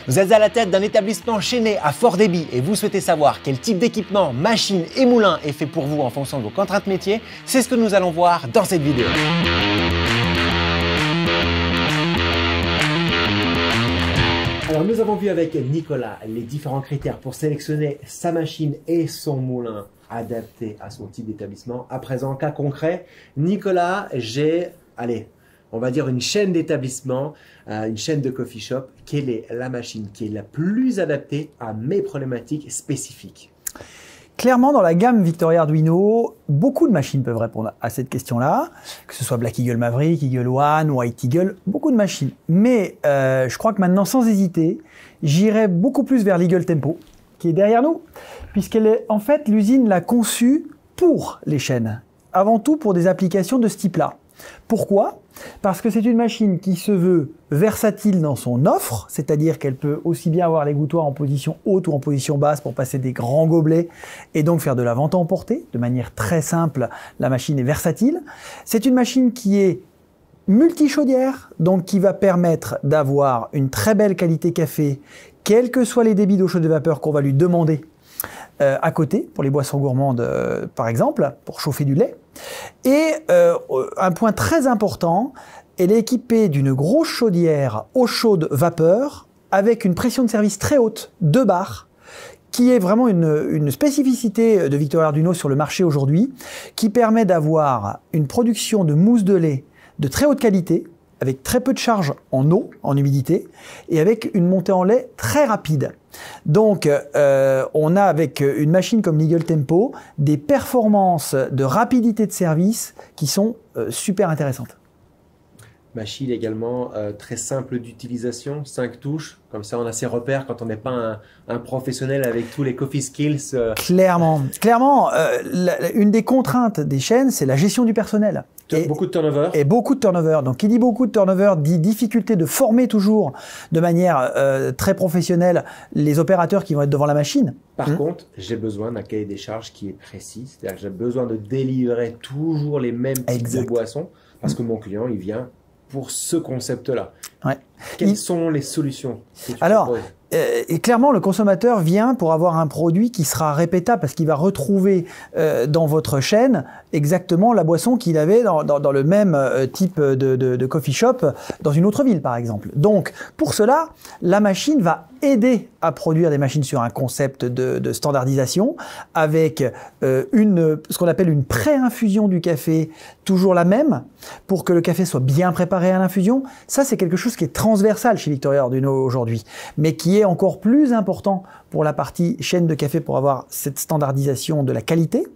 Vous êtes à la tête d'un établissement chaîné à fort débit et vous souhaitez savoir quel type d'équipement, machine et moulin est fait pour vous en fonction de vos contraintes métiers, c'est ce que nous allons voir dans cette vidéo. Alors nous avons vu avec Nicolas les différents critères pour sélectionner sa machine et son moulin adapté à son type d'établissement. À présent, cas concret, Nicolas, j'ai, on va dire une chaîne d'établissement, une chaîne de coffee shop. Quelle est la machine qui est la plus adaptée à mes problématiques spécifiques? Clairement, dans la gamme Victoria Arduino, beaucoup de machines peuvent répondre à cette question-là, que ce soit Black Eagle Maverick, Eagle One, White Eagle, beaucoup de machines. Mais je crois que maintenant, sans hésiter, j'irai beaucoup plus vers l'Eagle Tempo, qui est derrière nous, puisqu'elle est, en fait, l'usine l'a conçue pour les chaînes, avant tout pour des applications de ce type-là. Pourquoi? Parce que c'est une machine qui se veut versatile dans son offre, c'est-à-dire qu'elle peut aussi bien avoir l'égouttoir en position haute ou en position basse pour passer des grands gobelets et donc faire de la vente à emporter. De manière très simple, la machine est versatile. C'est une machine qui est multi-chaudière, donc qui va permettre d'avoir une très belle qualité café, quels que soient les débits d'eau chaude et vapeur qu'on va lui demander à côté, pour les boissons gourmandes par exemple, pour chauffer du lait. Et un point très important, elle est équipée d'une grosse chaudière eau chaude vapeur avec une pression de service très haute, 2 bars, qui est vraiment une spécificité de Victoria Arduino sur le marché aujourd'hui, qui permet d'avoir une production de mousse de lait de très haute qualité, avec très peu de charge en eau, en humidité, et avec une montée en lait très rapide. Donc, on a avec une machine comme l'Eagle Tempo des performances de rapidité de service qui sont super intéressantes. Machine également très simple d'utilisation, 5 touches, comme ça on a ses repères quand on n'est pas un professionnel avec tous les coffee skills. Clairement, une des contraintes des chaînes, c'est la gestion du personnel. Beaucoup de turnover. Et beaucoup de turnover. Donc, qui dit beaucoup de turnover dit difficulté de former toujours de manière très professionnelle les opérateurs qui vont être devant la machine. Par contre, j'ai besoin d'un cahier des charges qui est précis. C'est-à-dire que j'ai besoin de délivrer toujours les mêmes types de boissons parce que mon client, il vient pour ce concept-là. Ouais. Quelles sont les solutions que tu Alors, proposes? et clairement, le consommateur vient pour avoir un produit qui sera répétable parce qu'il va retrouver dans votre chaîne exactement la boisson qu'il avait dans le même type de coffee shop dans une autre ville, par exemple. Donc, pour cela, la machine va aider à produire des machines sur un concept de standardisation avec ce qu'on appelle une pré-infusion du café, toujours la même, pour que le café soit bien préparé à l'infusion. Ça, c'est quelque chose qui est transversal chez Victoria Arduino aujourd'hui, mais qui est encore plus important pour la partie chaîne de café pour avoir cette standardisation de la qualité,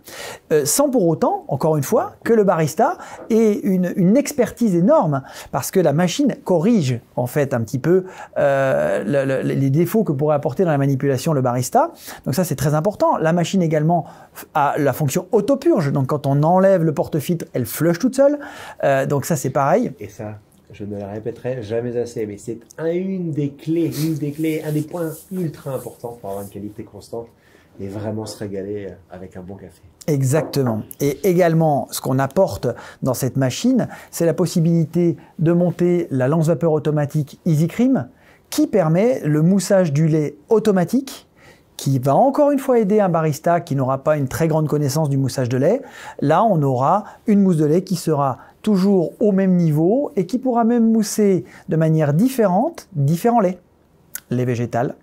sans pour autant, encore une fois, que le barista ait une expertise énorme, parce que la machine corrige en fait un petit peu les défauts que pourrait apporter dans la manipulation le barista. Donc ça, c'est très important. La machine également a la fonction auto-purge, donc quand on enlève le porte-filtre, elle flush toute seule. Donc ça, c'est pareil. Et ça, je ne le répéterai jamais assez, mais c'est une des clés, un des points ultra importants pour avoir une qualité constante et vraiment se régaler avec un bon café. Exactement. Et également, ce qu'on apporte dans cette machine, c'est la possibilité de monter la lance vapeur automatique EasyCream qui permet le moussage du lait automatique, qui va encore une fois aider un barista qui n'aura pas une très grande connaissance du moussage de lait. Là, on aura une mousse de lait qui sera toujours au même niveau et qui pourra même mousser de manière différente différents laits. Lait végétal,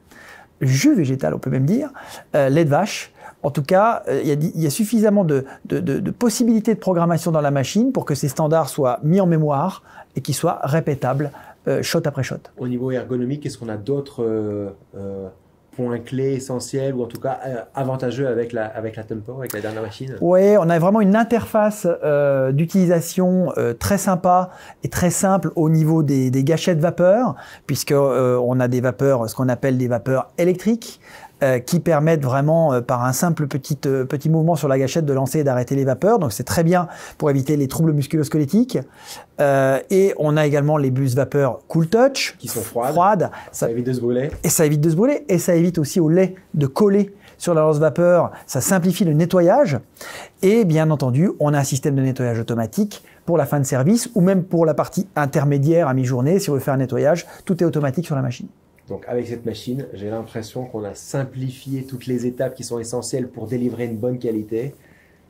jus végétal, on peut même dire, lait de vache. En tout cas, il y a suffisamment de possibilités de programmation dans la machine pour que ces standards soient mis en mémoire et qu'ils soient répétables shot après shot. Au niveau ergonomique, est-ce qu'on a d'autres points clés essentiels ou en tout cas avantageux avec la Tempo, avec la dernière machine? Oui, on a vraiment une interface d'utilisation très sympa et très simple au niveau des gâchettes vapeur, puisque on a des vapeurs, ce qu'on appelle des vapeurs électriques, qui permettent vraiment par un simple petit mouvement sur la gâchette de lancer et d'arrêter les vapeurs. Donc c'est très bien pour éviter les troubles musculo-squelettiques. Et on a également les bus vapeur Cool Touch qui sont froides. Ça évite de se brûler. Et ça évite de se brûler et ça évite aussi au lait de coller sur la lance vapeur. Ça simplifie le nettoyage. Et bien entendu, on a un système de nettoyage automatique pour la fin de service ou même pour la partie intermédiaire à mi-journée. Si on veut faire un nettoyage, tout est automatique sur la machine. Donc avec cette machine, j'ai l'impression qu'on a simplifié toutes les étapes qui sont essentielles pour délivrer une bonne qualité.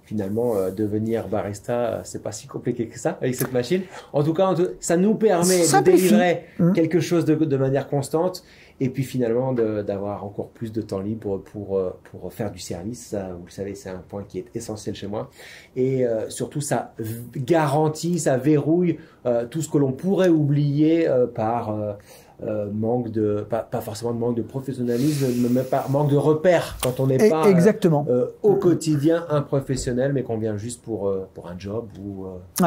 Finalement, devenir barista, c'est pas si compliqué que ça avec cette machine. En tout cas, ça nous permet de délivrer quelque chose de manière constante et puis finalement d'avoir encore plus de temps libre pour faire du service. Ça, vous le savez, c'est un point qui est essentiel chez moi. Et surtout, ça garantit, ça verrouille tout ce que l'on pourrait oublier par manque de pas forcément de manque de professionnalisme, mais par manque de repères quand on n'est pas exactement au quotidien un professionnel, mais qu'on vient juste pour un job ou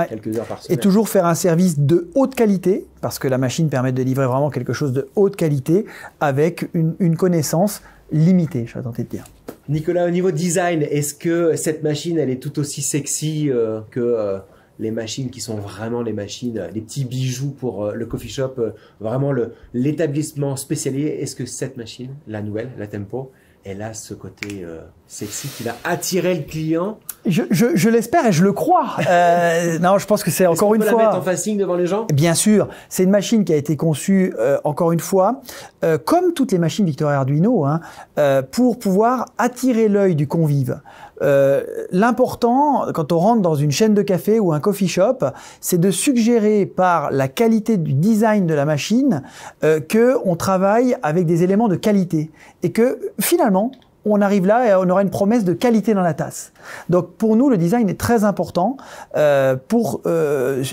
quelques heures par semaine. Et toujours faire un service de haute qualité, parce que la machine permet de livrer vraiment quelque chose de haute qualité avec une connaissance limitée, je vais tenter de dire. Nicolas, au niveau design, est-ce que cette machine, elle est tout aussi sexy que les machines qui sont vraiment les machines, les petits bijoux pour le coffee shop, vraiment l'établissement spécialisé? Est-ce que cette machine, la nouvelle, la Tempo, elle a ce côté sexy qui va attirer le client? Je l'espère et je le crois. Non, je pense que c'est encore une fois. On peut la mettre en facing devant les gens? Bien sûr, c'est une machine qui a été conçue encore une fois, comme toutes les machines Victoria Arduino, pour pouvoir attirer l'œil du convive. L'important, quand on rentre dans une chaîne de café ou un coffee shop, c'est de suggérer par la qualité du design de la machine que on travaille avec des éléments de qualité et que finalement on arrive là et on aura une promesse de qualité dans la tasse. Donc pour nous, le design est très important pour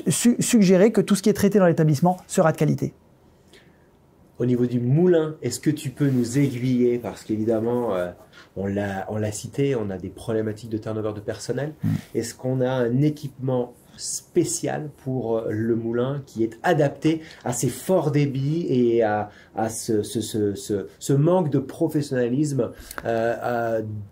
suggérer que tout ce qui est traité dans l'établissement sera de qualité. Au niveau du moulin, est-ce que tu peux nous aiguiller? Parce qu'évidemment, on l'a cité, on a des problématiques de turnover de personnel. Est-ce qu'on a un équipement spécial pour le moulin qui est adapté à ces forts débits et à ce manque de professionnalisme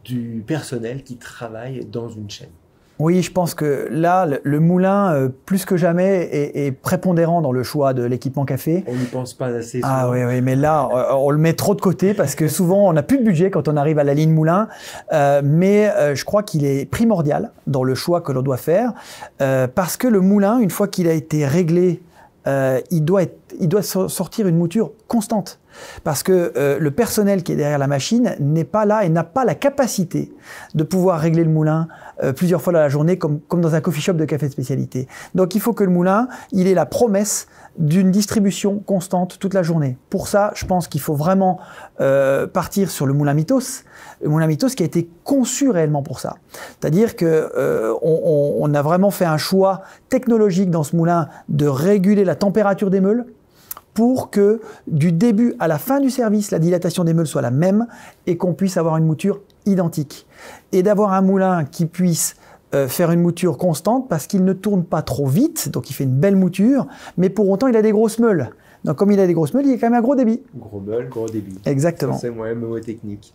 du personnel qui travaille dans une chaîne? Oui, je pense que là, le moulin, plus que jamais, est prépondérant dans le choix de l'équipement café. On n'y pense pas assez souvent. Ah oui, mais là, on le met trop de côté parce que souvent, on n'a plus de budget quand on arrive à la ligne moulin. Mais je crois qu'il est primordial dans le choix que l'on doit faire parce que le moulin, une fois qu'il a été réglé, il doit sortir une mouture constante. Parce que le personnel qui est derrière la machine n'est pas là et n'a pas la capacité de pouvoir régler le moulin plusieurs fois dans la journée comme dans un coffee shop de café de spécialité. Donc il faut que le moulin, il ait la promesse d'une distribution constante toute la journée. Pour ça, je pense qu'il faut vraiment partir sur le moulin Mythos. Le moulin Mythos qui a été conçu réellement pour ça. C'est-à-dire que on a vraiment fait un choix technologique dans ce moulin de réguler la température des meules pour que du début à la fin du service, la dilatation des meules soit la même et qu'on puisse avoir une mouture identique. Et d'avoir un moulin qui puisse faire une mouture constante parce qu'il ne tourne pas trop vite, donc il fait une belle mouture, mais pour autant il a des grosses meules. Donc comme il a des grosses meules, il a quand même un gros débit. Gros meule, gros débit. Exactement. C'est moi, mot technique.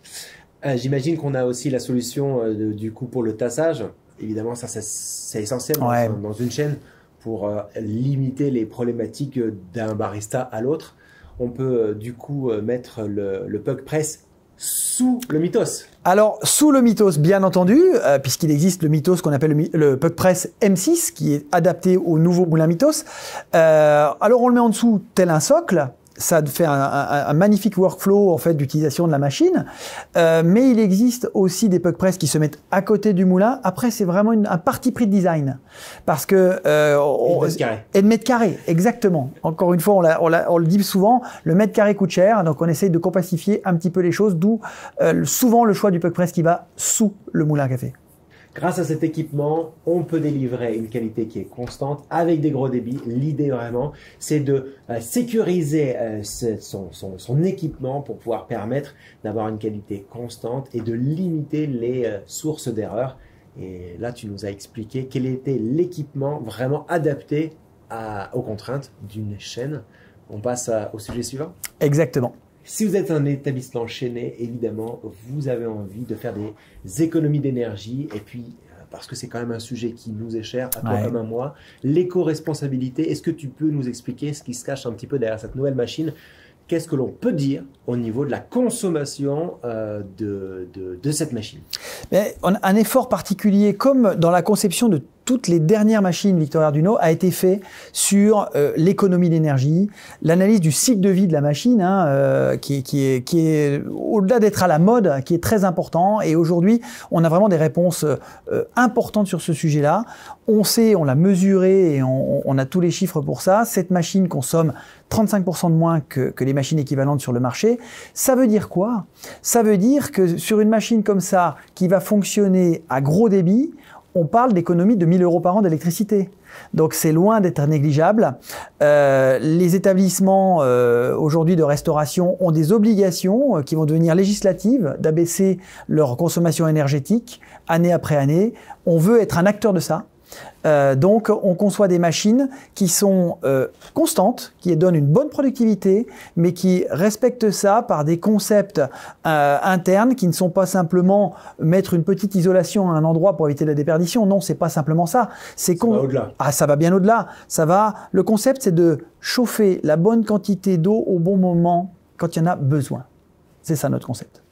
J'imagine qu'on a aussi la solution du coup pour le tassage. Évidemment, ça c'est essentiel dans une chaîne pour limiter les problématiques d'un barista à l'autre. On peut du coup mettre le Pug Press sous le Mythos. Alors, sous le Mythos, bien entendu, puisqu'il existe le Mythos qu'on appelle le Pug Press M6, qui est adapté au nouveau moulin Mythos. Alors, on le met en dessous tel un socle. Ça fait un magnifique workflow en fait d'utilisation de la machine, mais il existe aussi des Pug Press qui se mettent à côté du moulin. Après, c'est vraiment un parti pris de design, parce que et de mètre carré, exactement. Encore une fois, on le dit souvent, le mètre carré coûte cher, donc on essaye de compacifier un petit peu les choses, d'où souvent le choix du Pug Press qui va sous le moulin à café. Grâce à cet équipement, on peut délivrer une qualité qui est constante avec des gros débits. L'idée vraiment, c'est de sécuriser son équipement pour pouvoir permettre d'avoir une qualité constante et de limiter les sources d'erreurs. Et là, tu nous as expliqué quel était l'équipement vraiment adapté aux contraintes d'une chaîne. On passe au sujet suivant. Exactement. Si vous êtes un établissement chaîné, évidemment, vous avez envie de faire des économies d'énergie et puis, parce que c'est quand même un sujet qui nous est cher, à toi comme à moi, l'éco-responsabilité. Est-ce que tu peux nous expliquer ce qui se cache un petit peu derrière cette nouvelle machine? Qu'est-ce que l'on peut dire au niveau de la consommation de cette machine? Un effort particulier, comme dans la conception de toutes les dernières machines Victoria Arduino a été fait sur l'économie d'énergie, l'analyse du cycle de vie de la machine, hein, qui est au-delà d'être à la mode, qui est très important. Et aujourd'hui, on a vraiment des réponses importantes sur ce sujet-là. On sait, on l'a mesuré et on a tous les chiffres pour ça. Cette machine consomme 35% de moins que les machines équivalentes sur le marché. Ça veut dire quoi? Ça veut dire que sur une machine comme ça, qui va fonctionner à gros débit, on parle d'économie de 1 000 € par an d'électricité. Donc c'est loin d'être négligeable. Les établissements aujourd'hui de restauration ont des obligations qui vont devenir législatives d'abaisser leur consommation énergétique année après année. On veut être un acteur de ça. Donc on conçoit des machines qui sont constantes, qui donnent une bonne productivité, mais qui respectent ça par des concepts internes qui ne sont pas simplement mettre une petite isolation à un endroit pour éviter la déperdition. Non, c'est pas simplement ça. Ça va au-delà. Ah, ça va bien au-delà. Le concept, c'est de chauffer la bonne quantité d'eau au bon moment quand il y en a besoin. C'est ça notre concept.